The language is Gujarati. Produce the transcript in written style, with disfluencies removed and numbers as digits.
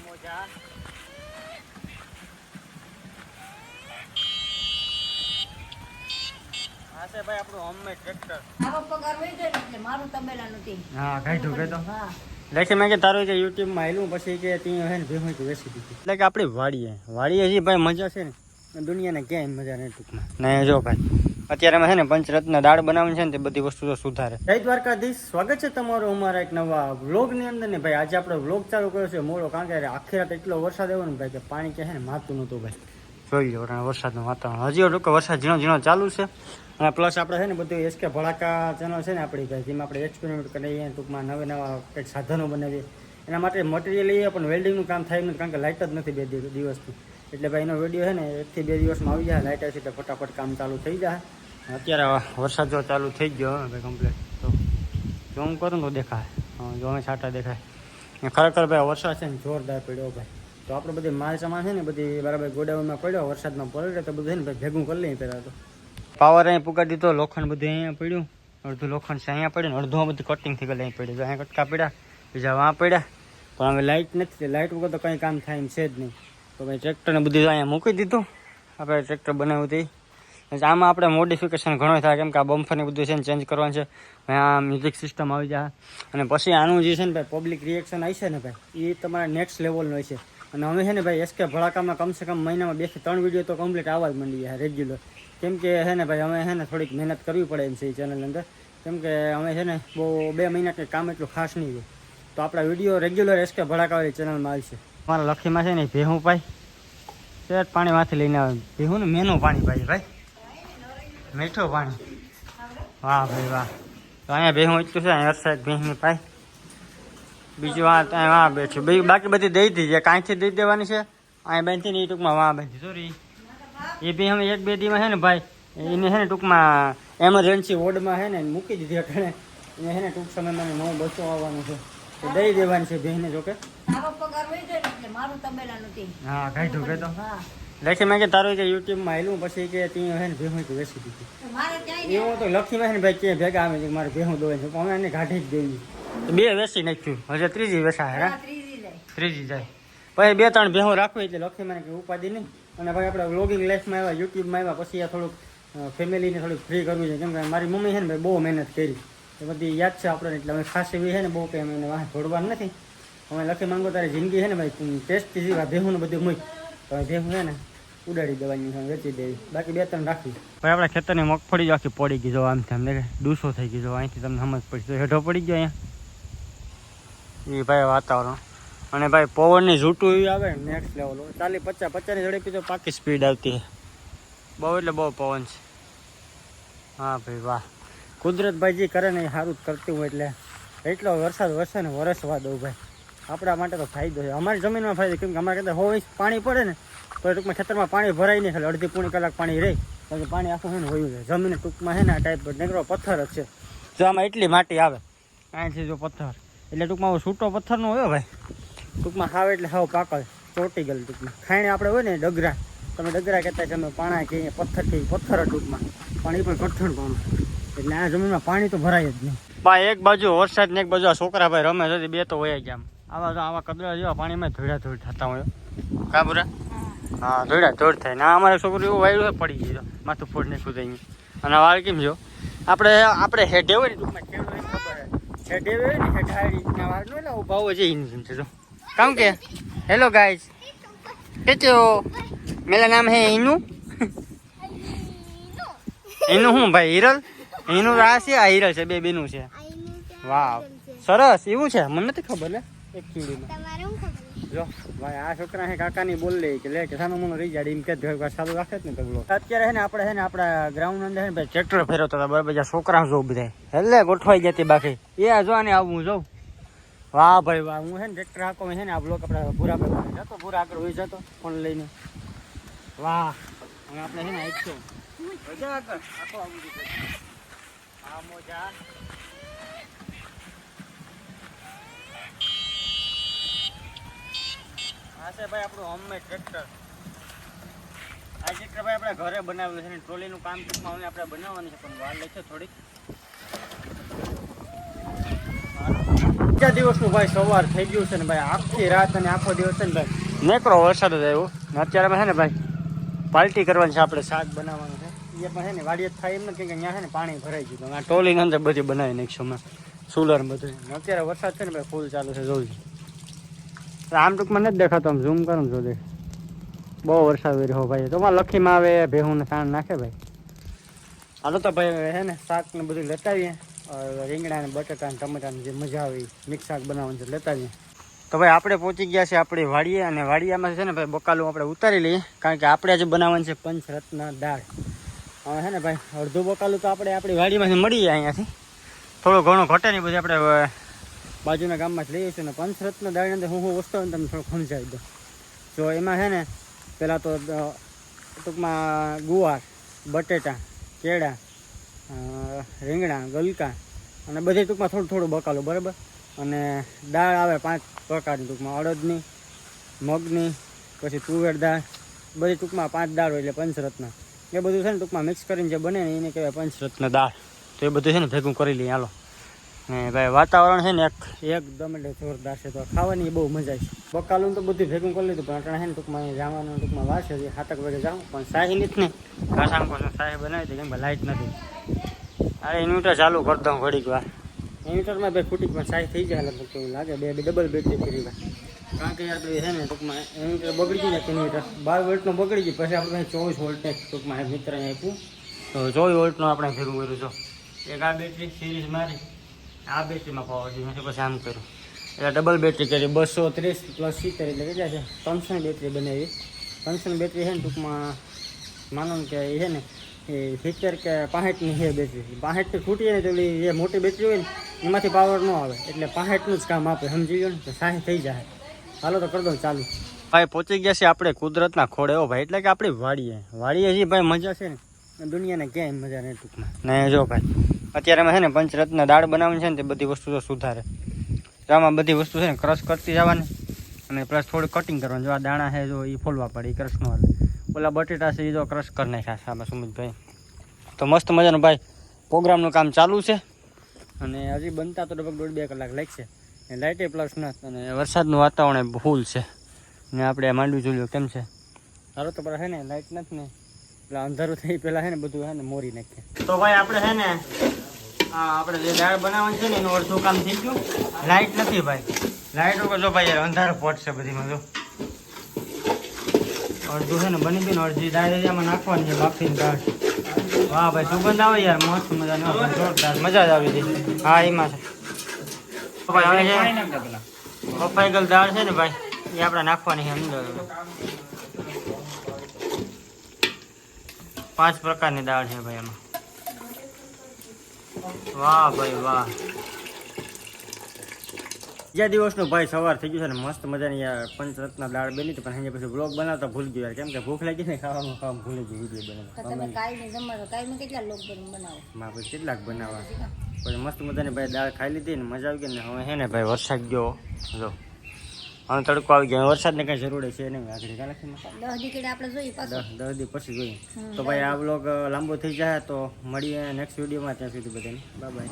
મોજા આ છે ભાઈ આપણું હોમમેડ ટ્રેક્ટર. આવો પગાર વઈ જાય ને એટલે મારું તબેલા નથી. હા કાઢું કહેતો હા લેખે મેં કે તારું કે યુટ્યુબમાં આવેલું પછી કે ત્યાં હે ને ભેહું કે વેચી દીધી. એટલે કે આપણી વાડીએ હજી ભાઈ મજા છે ને દુનિયાને ક્યાંય મજા નહીં ટૂંકમાં. ને જો ભાઈ અત્યારે અમે છે ને પંચરત્ન દાળ બનાવવાની છે ને તે બધી વસ્તુ તો સુધારે. જય દ્વારકાધીશ, સ્વાગત છે તમારું અમારા એક નવા વ્લોગની અંદર ને ભાઈ. આજે આપણે વ્લોગ ચાલુ કર્યો છે મોડો, કારણ કે આખી રાત એટલો વરસાદ આવ્યો ને ભાઈ કે પાણી કે છે ને માતું નહોતું ભાઈ. જોઈ લો વરસાદનું વાતાવરણ હજી ટૂંકો વરસાદ ઝીણો ઝીણો ચાલુ છે. અને પ્લસ આપણે છે ને બધું એસકે ભડાકા ચેનલ છે ને આપણી ભાઈ, જેમાં આપણે એક્સપેરિમેન્ટ કરીએ ટૂંકમાં નવા કંઈક સાધનો બનાવીએ. એના માટે મટીરિયલ લઈએ પણ વેલ્ડિંગનું કામ થાય નહીં, કારણ કે લાઇટ જ નથી 2 દિવસથી. એટલે ભાઈ એનો વિડીયો છે ને 1 થી 2 દિવસમાં આવી જાય. લાઇટ આવશે તો ફટાફટ કામ ચાલુ થઈ જાય. અત્યારે વરસાદ જો ચાલુ થઈ ગયો ભાઈ કમ્પ્લીટ, તો જો હું કરું તો દેખાય, જો અમે છાંટા દેખાય. ખરેખર ભાઈ વરસાદ છે ને જોરદાર પડ્યો ભાઈ. તો આપણે બધી માલ સામાન છે ને બધી બરાબર ગોડાઉનમાં પડ્યો, વરસાદમાં પડ્યો તો બધું છે ને ભાઈ ભેગું કરી લઈએ પહેલાં તો. પાવર અહીં પુગાડી દીધો, લોખંડ બધું અહીંયા પડ્યું, અડધું લોખંડ છે અહીંયા પડ્યું ને અડધું બધું કટિંગ થઈ ગયેલું અહીં પડ્યું. અહીંયા કટકા પડ્યા, બીજા વાં પડ્યા, પણ હવે લાઇટ નથી. લાઇટ વગર તો કંઈ કામ થાય એમ છે જ નહીં. તો ભાઈ ટ્રેક્ટરને બધું અહીંયા મૂકી દીધું. આપણે ટ્રેક્ટર બનાવ્યું હતી. આમાં આપણે મોડિફિકેશન ઘણો થાય, કેમ કે આ બમ્ફરની બધું છે ને ચેન્જ કરવાનું છે. આ મ્યુઝિક સિસ્ટમ આવી જાય અને પછી આનું જે છે ને ભાઈ પબ્લિક રિએક્શન આવી છે ને ભાઈ, એ તમારા નેક્સ્ટ લેવલનો હોય છે. અને અમે છે ને ભાઈ એસકે ભડાકામાં કમસે કમ મહિનામાં 2 થી 3 વિડીયો તો કમ્પ્લીટ આવવા જ માંડી જાય રેગ્યુલર. કેમ કે છે ને ભાઈ અમે છે ને થોડીક મહેનત કરવી પડે એમ છે એ ચેનલ અંદર. કેમ કે અમે છે ને બહુ 2 મહિના કંઈ કામ એટલું ખાસ નહીં હોય, તો આપણા વિડીયો રેગ્યુલર એસકે ભડાકાવાળી ચેનલમાં આવશે. મારા લખીમાં છે ને ભેહું પાઈ શેઠ પાણીમાંથી લઈને આવે. ભેહું ને મેનું પાણી પાઈ ભાઈ, મીઠું પાણી. વાહ ભાઈ વાહ. તો અહીંયા ભેહું એટલું છે, અહીંયા અરસાદ ભેહની પાઈ. બીજું વાં બેઠું, બાકી બધી દઈ દીધી, કાંઈથી દઈ દેવાની છે. અહીંયા બાંધી ને એ ટૂંકમાં વાં બાંધી સોરી એ બી અમે 1-2 દીમાં છે ને ભાઈ એને છે ને ટૂંકમાં એમરજન્સી વોર્ડમાં છે ને મૂકી દીધી એટલે એને છે ને ટૂંક સમયમાં નવું બસો આવવાનું છે, તો દઈ દેવાની છે બહેને. જોકે આવો પગાર વઈ જાય ને એટલે મારું તબેલા નથી. હા કાઢું કહેતો હા લખી મેં કે તારું કે યુટ્યુબમાં આવેલું પછી કે ત્યાં છે ને ભેહું કે વેચી દીધી. તો મારે ક્યાંય એવું તો લખીમાં છે ને ભાઈ ક્યાંય ભેગા આવે છે મારે ભેહું દોવે છે, પણ અમે એને કાઢી જ દેવી. તો 2 વેચી નાખ્યું, હજે ત્રીજી વેચા હે. ત્રીજી જાય. ત્રીજી જાય પછી 2-3 ભેહું રાખવી એટલે લખી મને કે ઉપાધિ નહીં. અને ભાઈ આપણે વ્લોગિંગ લાઈફમાં આવ્યા, યુટ્યુબમાં આવ્યા પછી આ થોડુંક ફેમિલીને થોડુંક ફ્રી કરવું છે. કેમ કે મારી મમ્મી છે ને ભાઈ બહુ મહેનત કરી, એ બધી યાદ છે આપણને. એટલે અમે ખાસ એવી છે ને બહુ કંઈ અમે વાહ જોડવાનું નથી. અમે લખી માંગો તારી જિંદગી છે ને ભાઈ ટેસ્ટથી જીવા, ભેહુંને બધું મૂક તો ભેહું છે ને ઉડાડી દેવાની છે, વેચી દેવી. બાકી 2-3 રાખવી. ભાઈ આપણા ખેતરની મગફળી જ આખી પડી ગઈ, જો આમથી આમ દેખે ડૂસો થઈ ગઈ. જો અહીંથી તમને સમજ પડી, તો હેઠો પડી ગયો અહીંયા એ ભાઈ વાતાવરણ. અને ભાઈ પવનની ઝૂટું એવી આવે ને નેક્સ્ટ લેવલ, 40-50-50ની ઝડપી તો પાકી સ્પીડ આવતી છે. બહુ એટલે બહુ પવન છે. હા ભાઈ વાહ. કુદરત ભાઈ જે કરે ને એ સારું જ કરતી હોય, એટલે એટલો વરસાદ વરસે ને વરસવા દઉં ભાઈ. આપણા માટે તો ફાયદો છે, અમારી જમીનમાં ફાયદો. કેમ કે અમારે કદાચ 100 ઇંચ પાણી પડે ને તો ટૂંકમાં ખેતરમાં પાણી ભરાય નહીં, ખાલી અડધી-પોણી કલાક પાણી રહે, કારણ કે પાણી આખું છે ને હોયું છે. જમીન ટૂંકમાં છે ને આ ટાઈપ નીકળો પથ્થર જ છે. જો આમાં એટલી માટી આવે અહીંથી જો પથ્થર, એટલે ટૂંકમાં છૂટો પથ્થરનો હોય ભાઈ. ટૂંકમાં હાવ એટલે હાવ પાકળ ચોટી ગયેલું. ટૂંકમાં ખાઈને આપણે હોય ને ડગરા, તમે ડગરા કહેતા છે, અમે પાણા કહીએ પથ્થરથી, પથ્થર ટૂંકમાં પણ એ પણ કઠણ પાણું. એટલે આ જમીનમાં પાણી તો ભરાય જ નહીં ભાઈ. એક બાજુ વરસાદ ને એક બાજુ આ છોકરા ભાઈ રમે છે, 2 તો વયા ગયા. આવા કદડા જેવા પાણીમાં ધોળા ધોળ થતા હોય કા બુરા. હા ધોળા ધોળ થાય ના. અમારે છોકરું એવું વાયડું પડી ગયું, માથું ફોડ નાખ્યું થઈ. અને વાળ કેમ જો આપણે હેઠે હોય ને ટૂંકમાં ખેડૂત ખબર હેઠે હોય ને હેઠાડી વાળ નો એટલે ઉભા હોય છે જો. કામ કે હેલો ગાઈઝ કેચો મેરા નામ હે ઈનુ. ઈનુ હું ભાઈ હિરલ, ઈનુ આ છે, આ હિરલ છે, 2 બેનું છે. વાહ સરસ. એવું છે મને નથી ખબર લે એક કીડીમાં. જો ભાઈ આ છોકરા હે કાકાની બોલ લે કે લે કે સાનું મને રહી જાય એમ કે સારું રાખે જ ને તબલો. અત્યારે છે ને આપણે છે ને આપણા ગ્રાઉન્ડ અંદર છે ને ભાઈ ટ્રેક્ટર ફેરવતા હતા બરાબર. બધા છોકરા જો બધા એટલે ગોઠવાઈ જતી બાકી એ જો ને આવું જોઉં. વાહ ભાઈ વાહ. હું છે ને ટ્રેક્ટર હાકો છે ને આ બ્લોક આપણા ભૂરા પર જતો, ભૂરા આગળ હોઈ જતો ફોન લઈને. વાહ. હવે આપણે છે ને આખો મજા આગળ આખો આવું આ મોજા. આ છે ભાઈ આપણું હોમમેડ ટ્રેક્ટર. આ ટ્રેક્ટર ભાઈ આપણે ઘરે બનાવેલું છે ને ટ્રોલીનું કામ ટૂંકમાં આપણે બનાવવાની છે, પણ વાર લે છે થોડીક. બીજા દિવસનું ભાઈ સવાર થઈ ગયું છે ને ભાઈ, આખી રાત અને આખો દિવસ છે ને ભાઈ નેકરો વરસાદ જ આવ્યો ને અત્યારે અમે છે ને ભાઈ પાર્ટી કરવાની છે, આપણે શાક બનાવવાનું છે એ પણ છે ને વાડીએ થાય એમ નથી કે અહીંયા છે ને પાણી ભરાઈ ગયું, આ ટોલીની અંદર બધી બનાવી નાખીશું અમે સોલર બધું. અત્યારે વરસાદ છે ને ભાઈ ફૂલ ચાલુ છે જોઈ, આમ ટૂંકમાં નથી દેખાતો, આમ ઝૂમ કરો જો દેખ બહુ વરસાદ રહ્યો ભાઈ. તો લખીમાં આવે ભેહું ને સાણ નાખે ભાઈ. હાલો તો ભાઈ હે ને શાક ને બધું લેતા આવીએ, રીંગણા ને બટાટા ને ટમેટા ને જે મજા આવે મિક્સ શાક બનાવવાનું છે લેતા આવીએ. તો ભાઈ આપણે પહોંચી ગયા છે આપણી વાડીએ, અને વાડિયામાં છે ને ભાઈ બકાલું આપણે ઉતારી લઈએ, કારણ કે આપણે આજે બનાવવાનું છે પંચરત્ન દાળ. હવે છે ને ભાઈ અડધું બકાલું તો આપણે આપણી વાડીમાંથી મળી જાય, અહીંયાથી થોડું ઘણું ઘટે નહીં બધું આપણે બાજુના ગામમાં જ લઈએ છીએ. ને પંચરત્ન દાળની અંદર હું વસ્તુ હોય ને તમને થોડું સમજાવી દઉં. જો એમાં છે ને પહેલાં તો ટૂંકમાં ગુવાર, બટેટા, કેળા, રીંગણા, ગલકા અને બધી ટૂંકમાં થોડું થોડું બકાલું બરાબર. અને દાળ આવે 5 પ્રકારની, ટૂંકમાં અડદની, મગની, પછી તુવેર દાળ, બધી ટૂંકમાં 5 દાળ હોય એટલે પંચરત્ન. એ બધું છે ને ટૂંકમાં મિક્સ કરીને જે બને ને એને કહેવાય પંચરત્ન દાળ. તો એ બધું છે ને ભેગું કરી લઈએ હાલો. ને ભાઈ વાતાવરણ છે ને એકદમ એટલે જોરદાર છે, તો ખાવાની બહુ મજા આવી. બકાલું તો બધું ભેગું કરી લીધું, પણ અટાણે છે ને ટૂંકમાં જવાનું ટૂંકમાં વાર છે, 7 વાગે જાઉં. પણ શાહી નથી ને ઘાસાંકો શાહી બનાવી દે, કેમ કે લાઇટ નથી. અરે ઇન્વર્ટર ચાલુ કરી દઉં ઘડીક વાર. ઇન્વર્ટરમાં ભાઈ ફૂટી પણ શાહી થઈ જાય લગભગ તો લાગે, બે ડબલ બેટરી કરી ભાઈ. કારણ કે યાર ભાઈ છે ને ટૂંકમાં ઇન્વર્ટર બગડી ગયું ને, ઇન્વર્ટર 12 વોલ્ટનું બગડી ગયું, પછી આપણે 24 વોલ્ટને ટૂંકમાં મિત્ર આપ્યું, તો 24 વોલ્ટનું આપણે ભેગું કર્યું. જો એક આ બેટરી સિરીઝ મારી, આ બેટરીમાં પાવર છે, પછી આમ કર્યું એટલે ડબલ બેટરી કરી 230 + 70 એટલે કેટલા છે 300ની બેટરી બનાવી. 300ની બેટરી છે ને ટૂંકમાં માનો કે એ છે ને એ 70 કે 65ની છે બેટરી. 65ની ફૂટી ને તો એ મોટી બેટરી હોય ને એમાંથી પાવર ન આવે, એટલે 65નું જ કામ આપે, સમજી ગયો ને, તો 60 થઈ જાય. હાલો તો કરી દઉં ચાલુ. ભાઈ પહોંચી ગયા છે આપણે કુદરતના ખોળે હો ભાઈ, એટલે કે આપણી વાડીએ જે ભાઈ મજા છે ને દુનિયાને ક્યાંય મજા નહીં ટૂંકમાં. ને જો ભાઈ અત્યારે અમે છે ને પંચરત્ન દાળ બનાવવાની છે ને તે બધી વસ્તુ તો સુધારે. તો આમાં બધી વસ્તુ છે ને ક્રશ કરતી જવાની, અને પ્લસ થોડું કટિંગ કરવાનું. જો આ દાણા છે જો એ ફોલવા પડે, એ ક્રશ ન હાલે. ઓલા બટેટા છે એ જો ક્રશ કરી નાખ્યા છે આમાં સુમિતભાઈ. તો મસ્ત મજાનું ભાઈ પ્રોગ્રામનું કામ ચાલુ છે, અને હજી બનતા તો લગભગ 1.5-2 કલાક લાગશે. લાઇટે પ્લસ નથી, અને વરસાદનું વાતાવરણ ફૂલ છે. ને આપણે માંડવી જોયું કેમ છે, સારું તો પણ છે ને લાઇટ નથી ને એટલે અંધારું થઈ પહેલાં છે ને બધું છે ને મોરી નાખીએ. તો ભાઈ આપણે છે ને આપણે જે દાળ બનાવવાની છે ને એનું અડધું કામ થઈ ગયું. લાઇટ નથી ભાઈ, લાઇટ વગર જો ભાઈ અંધારું પહોંચશે બધીમાં. જો અડધું છે ને બની ગયું ને, અડધી દાળ એરિયામાં નાખવાની છે બાફીને દાળ. વાહ ભાઈ સુગંધ આવે યાર, મસ્ત મજાનો જોરદાર, મજા જ આવી ગઈ. હા એમાં છે ભાઈ. હવે જે બફાઈ ગયેલ દાળ છે ને ભાઈ એ આપણે નાખવાની છે અંદર. 5 પ્રકારની દાળ છે ભાઈ એમાં. વાહ ભાઈ વાહ. બીજા દિવસનું ભાઈ સવાર થઈ ગયું છે ને મસ્ત મજાની યાર પંચરત્ન દાળ બની હતી, પણ અહીંયા પછી બ્લોગ બનાવતા ભૂલી ગયું યાર, કેમ કે ભૂખ લાગી ને ખાવાનું ભૂલી ગયું વિડીયો બનાવતા. તમે કાંઈ જમવા તો કાંઈ કેટલા લોક બનાવો માં પછી કેટલાક બનાવવા. પછી મસ્ત મજાની ભાઈ દાળ ખાઈ લીધી ને મજા આવી ગઈ ને. હવે હે ને ભાઈ વરસાદ ગયો, જો હવે તડકો આવી ગયો. વરસાદને કઈ જરૂર છે નહીં આગળ કાલખીમાં 10 દી કેડે આપણે જોઈએ પાછું 10 દી પછી જોઈએ. તો ભાઈ આ બ્લોગ લાંબો થઈ જાય, તો મળીએ નેક્સ્ટ વિડીયોમાં. ત્યાં સુધી બધાને બાય બાય.